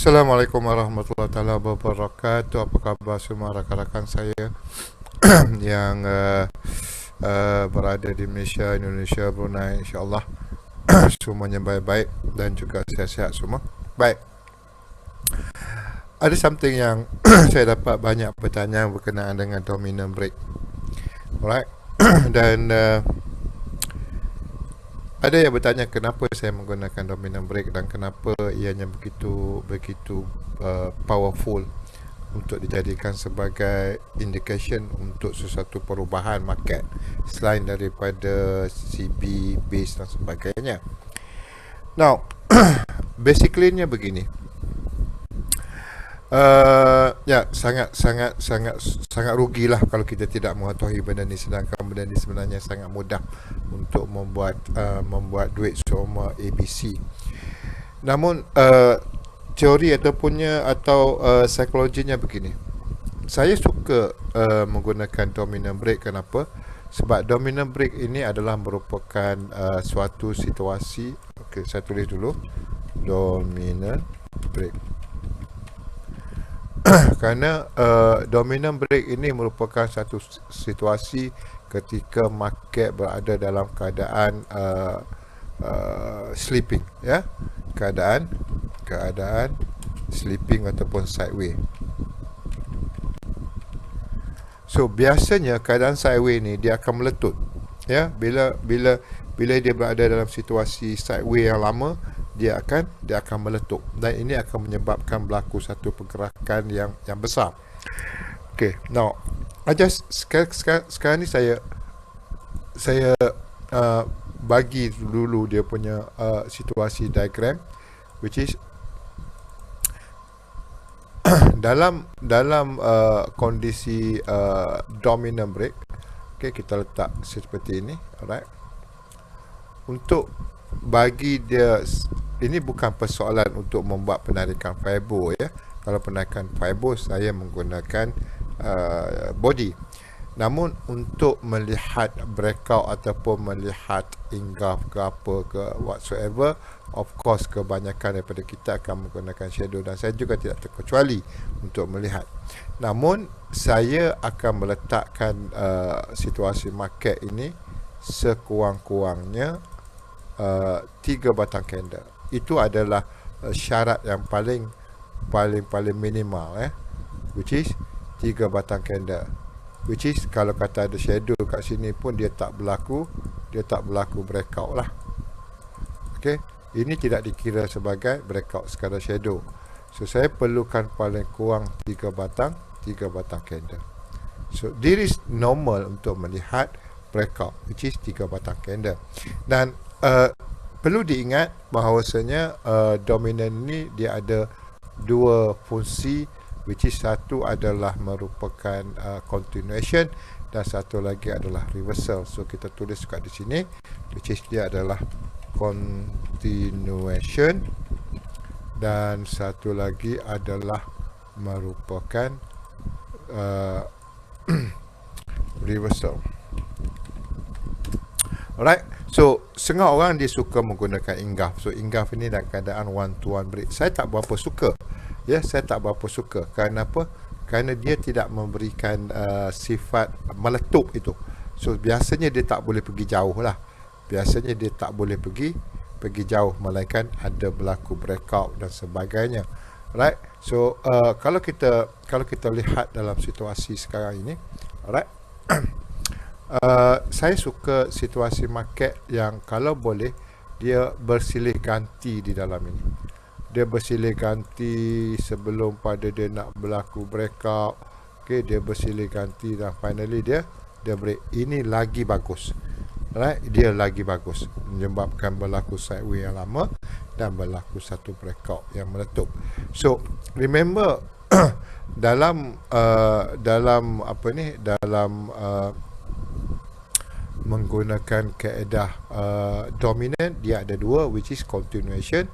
Assalamualaikum warahmatullahi taala wabarakatuh. Apa khabar semua rakan-rakan saya yang berada di Malaysia, Indonesia, Brunei, insya-Allah semuanya baik-baik dan juga sihat-sihat semua. Baik. Ada something yang saya dapat banyak pertanyaan berkenaan dengan dominant break. Alright. Dan ada yang bertanya kenapa saya menggunakan dominant break dan kenapa ianya begitu powerful untuk dijadikan sebagai indication untuk sesuatu perubahan market selain daripada CB, base dan sebagainya. Now, basically-nya begini. Sangat rugilah kalau kita tidak mengetahui benda ni, sedangkan benda ni sebenarnya sangat mudah untuk membuat duit seumpama ABC. Namun teori atau psikologinya begini. Saya suka menggunakan dominant break. Kenapa? Sebab dominant break ini adalah merupakan suatu situasi. Okey, saya tulis dulu dominant break. Kerana dominant break ini merupakan satu situasi ketika market berada dalam keadaan sleeping, ya, keadaan sleeping ataupun sideways. So biasanya keadaan sideways ni dia akan meletup, ya. Bila dia berada dalam situasi sideways yang lama, dia akan meletup, dan ini akan menyebabkan berlaku satu pergerakan yang besar. Okay, now sekarang ni saya bagi dulu dia punya situasi diagram, which is dalam kondisi dominant break. Okay, kita letak seperti ini. Alright. Untuk bagi dia, ini bukan persoalan untuk membuat penarikan fiber, ya. Kalau penarikan fiber saya menggunakan body. Namun untuk melihat breakout ataupun melihat engulf ke apa ke whatsoever, of course kebanyakan daripada kita akan menggunakan shadow, dan saya juga tidak terkecuali untuk melihat. Namun saya akan meletakkan situasi market ini sekurang-kurangnya 3 batang candle. Itu adalah syarat yang paling minimal, which is 3 batang candle. Which is kalau kata ada shadow kat sini pun dia tak berlaku breakout lah. Okay, ini tidak dikira sebagai breakout, sekadar shadow. So saya perlukan paling kurang 3 batang candle. So this is normal untuk melihat breakout, which is 3 batang candle. Dan perlu diingat bahawasanya dominant ni dia ada dua fungsi, which is satu adalah merupakan continuation dan satu lagi adalah reversal. So kita tulis kat di sini, which is dia adalah continuation dan satu lagi adalah merupakan reversal. Alright. So setengah orang dia suka menggunakan engulf. So engulf ini dalam keadaan one to one break. Saya tak berapa suka. Ya, saya tak berapa suka. Kerana apa? Kerana dia tidak memberikan sifat meletup itu. So biasanya dia tak boleh pergi jauh lah. Biasanya dia tak boleh pergi jauh, melainkan ada berlaku breakout dan sebagainya. Right? So kalau kita lihat dalam situasi sekarang ini, alright. Saya suka situasi market yang kalau boleh dia bersilih ganti di dalam ini. Dia bersilih ganti sebelum pada dia nak berlaku breakout. Okay, dia bersilih ganti dan finally dia break. Ini lagi bagus. Right? Dia lagi bagus, menyebabkan berlaku sideways yang lama dan berlaku satu breakout yang meletup. So remember dalam menggunakan kaedah dominant, dia ada dua, which is continuation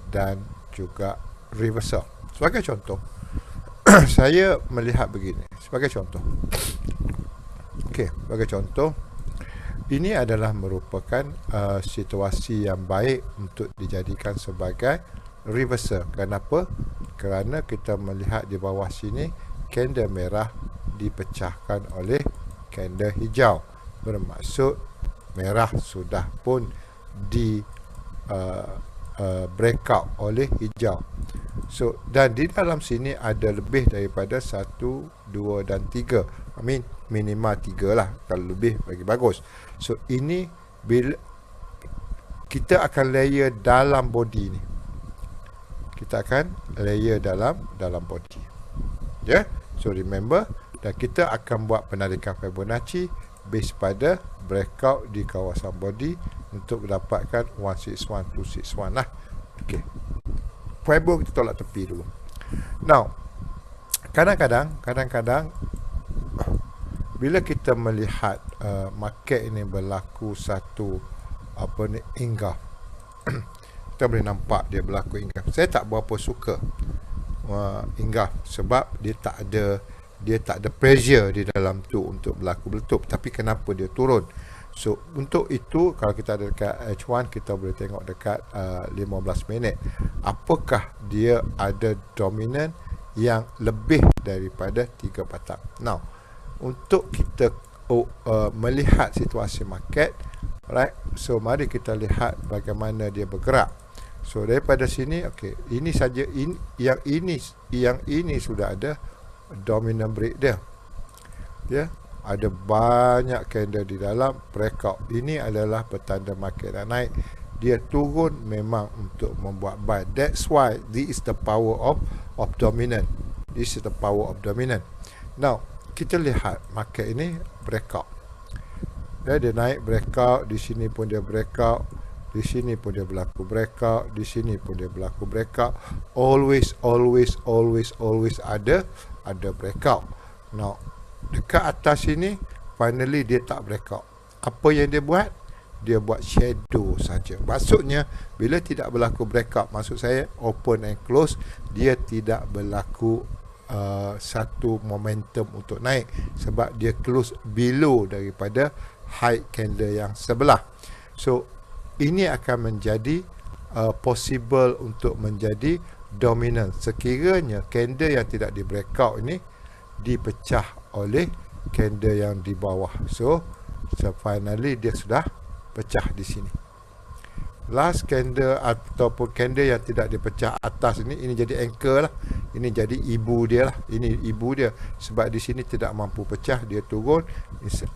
dan juga reversal. Sebagai contoh, saya melihat begini. Sebagai contoh, sebagai contoh, ini adalah merupakan situasi yang baik untuk dijadikan sebagai reversal. Kenapa? kerana kita melihat di bawah sini candle merah dipecahkan oleh candle hijau, bermaksud merah sudah pun di breakout oleh hijau. So, dan di dalam sini ada lebih daripada 1, 2 dan 3. Minimal 3 lah, kalau lebih bagi bagus. So, ini bila kita akan layer dalam body ni. Kita akan layer dalam body. Ya, yeah? So remember, dan kita akan buat penarikan Fibonacci base pada breakout di kawasan body untuk mendapatkan 161, 261 lah. Okey. Fibo kita tolak tepi dulu. Now, kadang-kadang bila kita melihat market ini berlaku satu inggah, kita boleh nampak dia berlaku inggah. Saya tak berapa suka inggah sebab dia tak ada pressure di dalam tu untuk berlaku meletup. Tapi kenapa dia turun? So, untuk itu kalau kita ada dekat H1, kita boleh tengok dekat 15 minit. Apakah dia ada dominan yang lebih daripada 3 batang. Now, untuk kita melihat situasi market, right? So, mari kita lihat bagaimana dia bergerak. So, daripada sini, okey, ini saja, yang ini sudah ada dominant break dia. Ya, ada banyak candle di dalam breakout. Ini adalah petanda market dah naik. Dia turun memang untuk membuat buy. That's why this is the power of dominant. This is the power of dominant. Now, kita lihat market ini breakout. Dia naik breakout, di sini pun dia breakout, di sini pun dia berlaku breakout, di sini pun dia berlaku breakout. Always ada breakout. Now, dekat atas sini finally dia tak breakout. Apa yang dia buat? Dia buat shadow saja. Maksudnya bila tidak berlaku breakout, maksud saya open and close, dia tidak berlaku satu momentum untuk naik sebab dia close below daripada high candle yang sebelah. So, ini akan menjadi possible untuk menjadi dominant sekiranya candle yang tidak di breakout ini dipecah oleh candle yang di bawah. So finally dia sudah pecah di sini. Last candle ataupun candle yang tidak dipecah atas ini jadi anchor lah. Ini jadi ibu dia lah. Ini ibu dia sebab di sini tidak mampu pecah, dia turun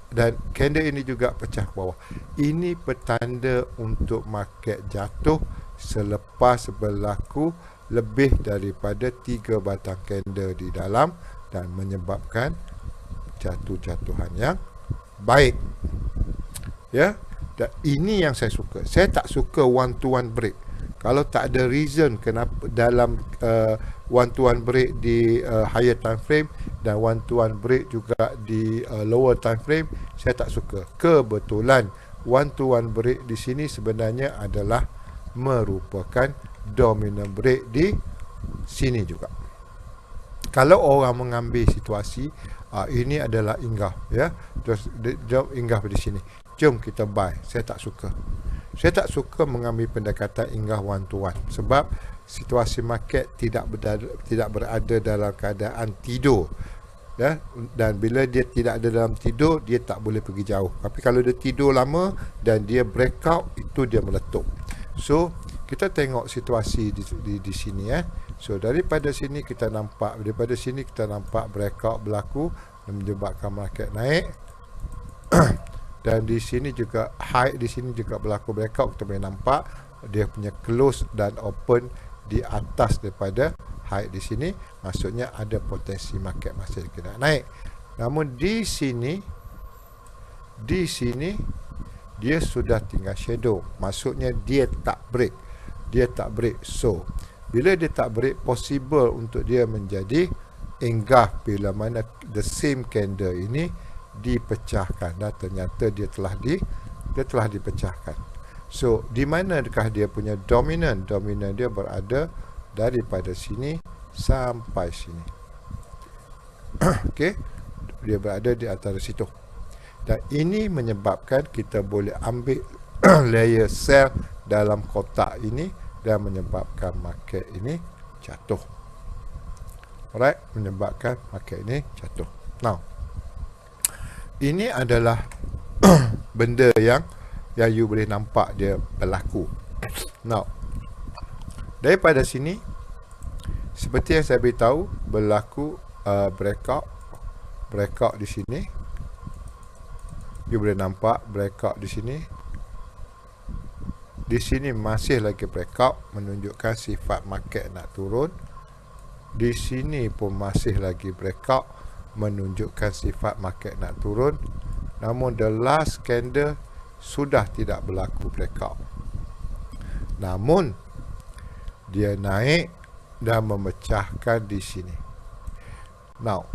dan candle ini juga pecah ke bawah. Ini petanda untuk market jatuh selepas berlaku lebih daripada 3 batang candle di dalam dan menyebabkan jatuh-jatuhan yang baik. Ya, dan ini yang saya suka. Saya tak suka one to one break. Kalau tak ada reason kenapa dalam one to one break di higher time frame dan one to one break juga di lower time frame, saya tak suka. Kebetulan one to one break di sini sebenarnya adalah merupakan dominant break di sini juga. Kalau orang mengambil situasi ini adalah inggah, ya, terus jom inggah di sini, jom kita buy. Saya tak suka. Saya tak suka mengambil pendekatan inggah one to one sebab situasi market tidak berada dalam keadaan tidur, ya, dan bila dia tidak ada dalam tidur, dia tak boleh pergi jauh. Tapi kalau dia tidur lama dan dia breakout, itu dia meletup. So kita tengok situasi di sini, ya. So daripada sini kita nampak breakout berlaku dan menyebabkan market naik. Dan di sini juga high, di sini juga berlaku breakout. Kita boleh nampak dia punya close dan open di atas daripada high di sini. Maksudnya ada potensi market masih kena naik. Namun di sini dia sudah tinggal shadow. Maksudnya dia tak break. So bila dia tak break, possible untuk dia menjadi inggah bila mana the same candle ini dipecahkan dan ternyata dia telah dipecahkan. So di manakah dia punya dominan? Dominan dia berada daripada sini sampai sini. Okey, dia berada di antara situ. Dan ini menyebabkan kita boleh ambil layer sell dalam kotak ini dan menyebabkan market ini jatuh. Alright, menyebabkan market ini jatuh. Now, ini adalah benda yang you boleh nampak dia berlaku. Now, daripada sini, seperti yang saya beritahu, berlaku breakout di sini. You boleh nampak breakout di sini. Di sini masih lagi breakout, menunjukkan sifat market nak turun. Di sini pun masih lagi breakout, menunjukkan sifat market nak turun. Namun the last candle sudah tidak berlaku breakout. Namun dia naik dan memecahkan di sini. Now,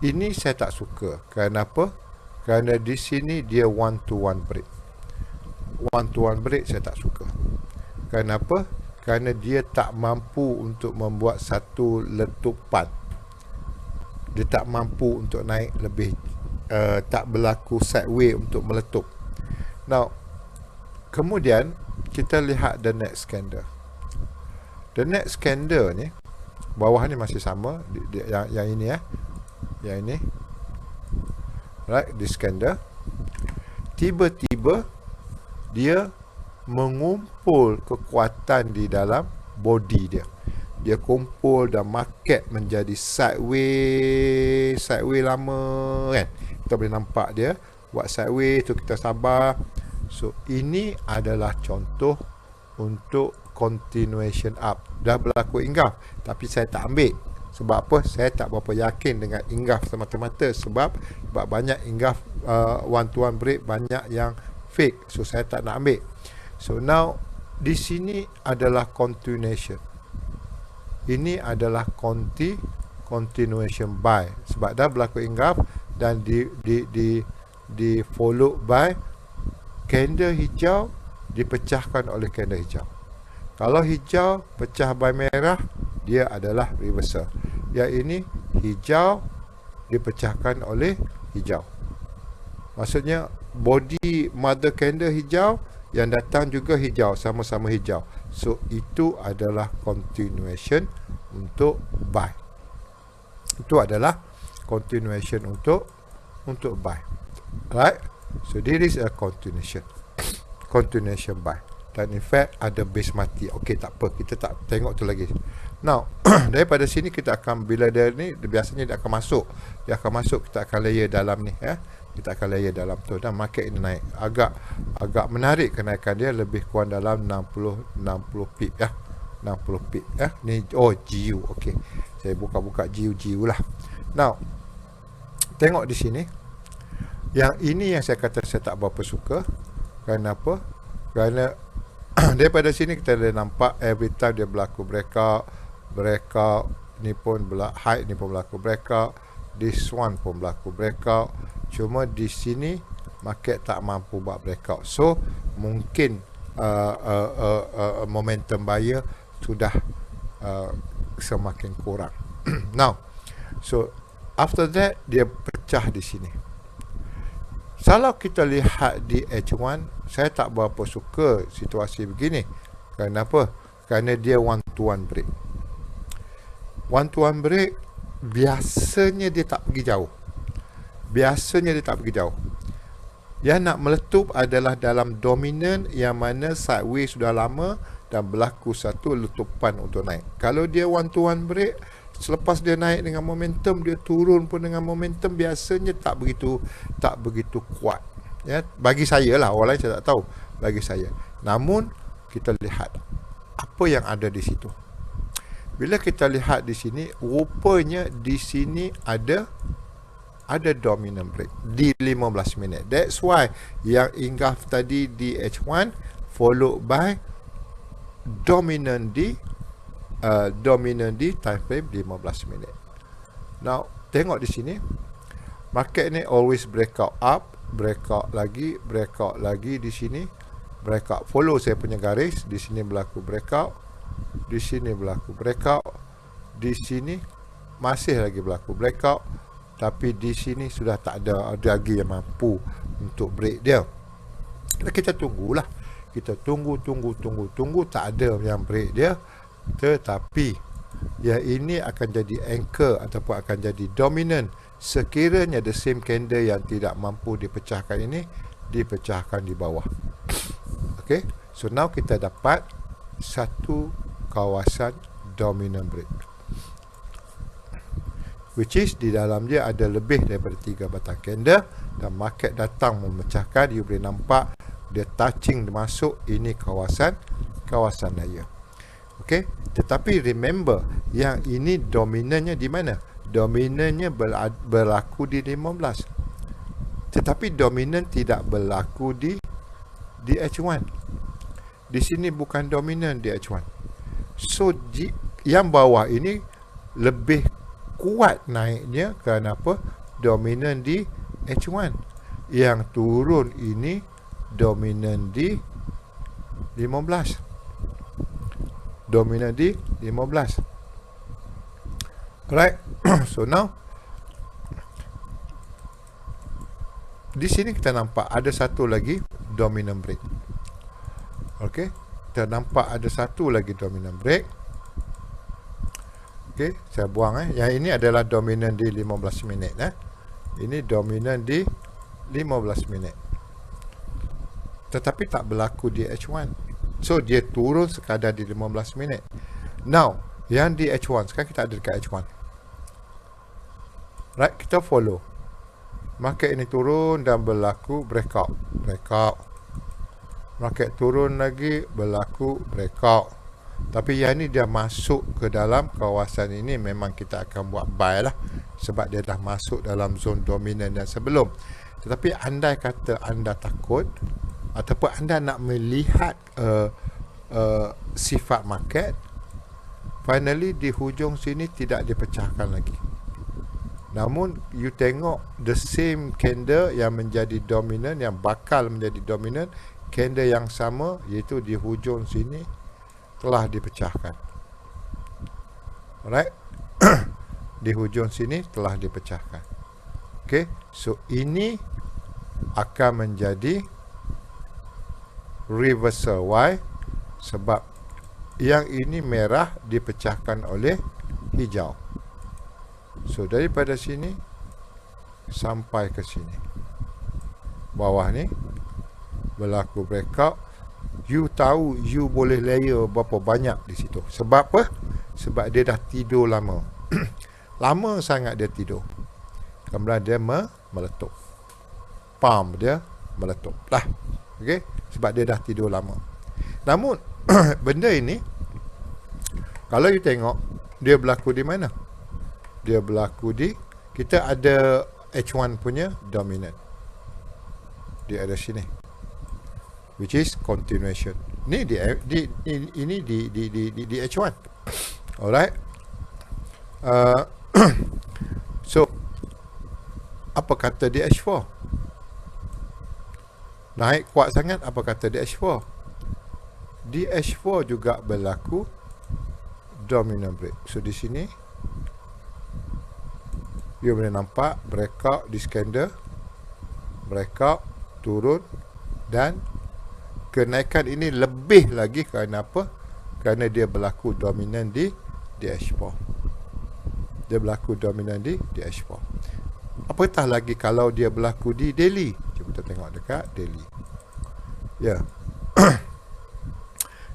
ini saya tak suka. Kenapa? Kerana di sini dia one to one break. One to one break saya tak suka. Kenapa? Kerana dia tak mampu untuk membuat satu letupan. Dia tak mampu untuk naik lebih, tak berlaku sideways untuk meletup. Now, kemudian kita lihat the next candle. The next candle ni, bawah ni masih sama, yang ini yang ini. Right, this candle. Tiba-tiba dia mengumpul kekuatan di dalam body dia. Dia kumpul dan market menjadi sideways lama kan. Kita boleh nampak dia buat sideways tu, kita sabar. So ini adalah contoh untuk continuation up. Dah berlaku ingaf, tapi saya tak ambil. Sebab apa? Saya tak berapa yakin dengan ingaf semata-mata. Sebab banyak ingaf one to one break, banyak yang fake. So saya tak nak ambil. So now di sini adalah continuation. Ini adalah continuation buy. Sebab dah berlaku ingaf dan di follow by candle hijau dipecahkan oleh candle hijau. Kalau hijau pecah by merah, dia adalah reversal. Yang ini hijau dipecahkan oleh hijau. Maksudnya body mother candle hijau, yang datang juga hijau, sama-sama hijau. So itu adalah continuation untuk buy. Itu adalah continuation untuk buy. Right? So this is a continuation buy. Dan in fact ada base mati. Okey, tak apa, kita tak tengok tu lagi. Now daripada sini kita akan, bila dia ni biasanya dia akan masuk, kita akan layer dalam ni ya. Kita akan layer dalam tu dan market ini naik. Agak menarik kenaikan dia, lebih kurang dalam 60 pip ya. 60 pip ya. Ni GU. Okey. Saya buka GU lah. Now tengok di sini. Yang ini yang saya kata saya tak berapa suka. Kenapa? Kerana daripada sini kita boleh nampak every time dia berlaku breakout ni pun high ni pun berlaku breakout, this one pun berlaku breakout. Cuma di sini market tak mampu buat breakout. So mungkin momentum buyer sudah semakin kurang. Now, so after that dia pecah di sini. Kalau kita lihat di H1, saya tak berapa suka situasi begini. Kenapa? Kerana dia one to one break. One to one break biasanya dia tak pergi jauh. Yang nak meletup adalah dalam dominan, yang mana sideways sudah lama dan berlaku satu letupan untuk naik. Kalau dia one to one break, selepas dia naik dengan momentum, dia turun pun dengan momentum, biasanya tak begitu kuat ya, bagi saya lah. Orang lain saya tak tahu, bagi saya. Namun kita lihat apa yang ada di situ. Bila kita lihat di sini, rupanya di sini ada dominant break di 15 minit. That's why yang ingaf tadi di H1 followed by dominant di time frame 15 minit. Now tengok di sini, market ni always breakout up, breakout lagi di sini, breakout. Follow saya punya garis. Di sini berlaku breakout, di sini berlaku breakout, di sini masih lagi berlaku breakout, tapi di sini sudah tak ada lagi yang mampu untuk break dia. Kita tunggulah. Kita tunggu, tak ada yang break dia. Tetapi yang ini akan jadi anchor ataupun akan jadi dominant sekiranya the same candle yang tidak mampu dipecahkan ini dipecahkan di bawah. Okay, so now kita dapat satu kawasan dominant break, which is di dalam dia ada lebih daripada 3 batang candle dan market datang memecahkan. You boleh nampak dia touching masuk, ini kawasan daya. Okey, tetapi remember yang ini dominannya di mana? Dominannya berlaku di 15. Tetapi dominan tidak berlaku di H1. Di sini bukan dominan di H1. So yang bawah ini lebih kuat naiknya kerana apa? Dominan di H1. Yang turun ini dominan di 15. Dominan di 15. Alright. So now di sini kita nampak ada satu lagi dominant break. Okey, kita nampak ada satu lagi dominant break. Okey, saya buang Yang ini adalah dominan di 15 minit Ini dominan di 15 minit. Tetapi tak berlaku di H1. So dia turun sekadar di 15 minit. Now, yang di H1, sekarang kita ada dekat H1. Right, kita follow. Market ini turun dan berlaku breakout. Market turun lagi, berlaku breakout. Tapi yang ni dia masuk ke dalam kawasan ini, memang kita akan buat buy lah. Sebab dia dah masuk dalam zon dominan yang sebelum. Tetapi andai kata anda takut ataupun anda nak melihat sifat market, finally di hujung sini tidak dipecahkan lagi. Namun you tengok the same candle yang menjadi dominan, yang bakal menjadi dominan, candle yang sama, iaitu di hujung sini telah dipecahkan. Alright. Di hujung sini telah dipecahkan. Okay, so ini akan menjadi reversal. Why? Sebab yang ini merah dipecahkan oleh hijau. So daripada sini sampai ke sini, bawah ni berlaku breakout. You tahu you boleh layer berapa banyak di situ. Sebab apa? Sebab dia dah tidur lama. Lama sangat dia tidur. Kemudian dia meletup. Pump dia meletup lah. Okey, sebab dia dah tidur lama. Namun benda ini, kalau you tengok, dia berlaku di mana? Dia berlaku di, kita ada H1 punya dominant. Dia ada sini, which is continuation. Ini di H1. Alright. So apa kata di H4? Naik kuat sangat, apa kata di H4? Di H4 juga berlaku dominant break. So di sini you boleh nampak breakout di candle, breakout, turun, dan kenaikan ini lebih lagi kerana apa? Kerana dia berlaku dominan di H4. Dia berlaku dominan di H4. Apatah lagi kalau dia berlaku di daily. Cuba kita tengok dekat daily. Ya.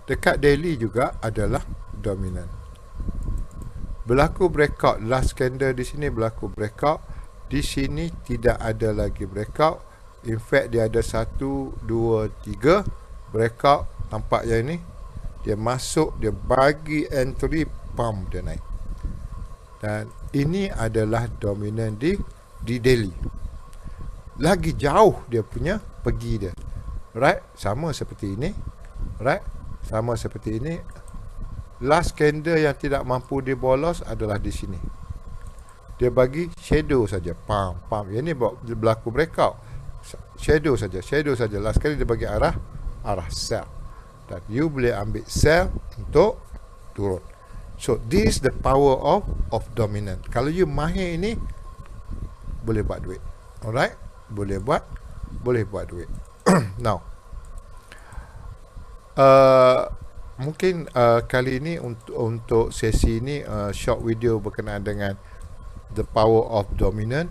Dekat daily juga adalah dominan. Berlaku breakout, last candle di sini berlaku breakout. Di sini tidak ada lagi breakout. In fact dia ada 1, 2, 3 breakout. Nampak yang ini? Dia masuk, dia bagi entry, pump dia naik. Dan ini adalah dominan di daily. Lagi jauh dia punya pergi dia. Right? Sama seperti ini. Right? Sama seperti ini. Last candle yang tidak mampu dibolos adalah di sini. Dia bagi shadow saja. Pump. Yang ni berlaku breakout. Shadow saja. Last kali dia bagi arah sell. Dan you boleh ambil sell untuk turun. So this is the power of dominant. Kalau you mahir ini, boleh buat duit. Alright? Boleh buat duit. Now, Mungkin kali ini untuk sesi ini short video berkenaan dengan the power of dominant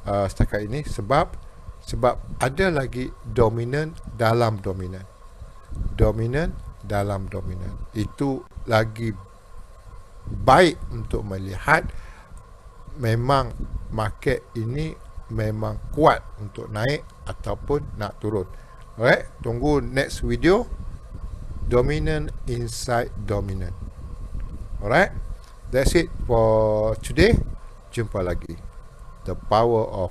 setakat ini, sebab ada lagi dominant dalam dominant. Dominant dalam dominant. Itu lagi baik untuk melihat memang market ini memang kuat untuk naik ataupun nak turun. Alright, tunggu next video. Dominant inside dominant. Alright, that's it for today. Jumpa lagi. The power of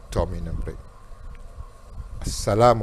dominant break. Assalamualaikum.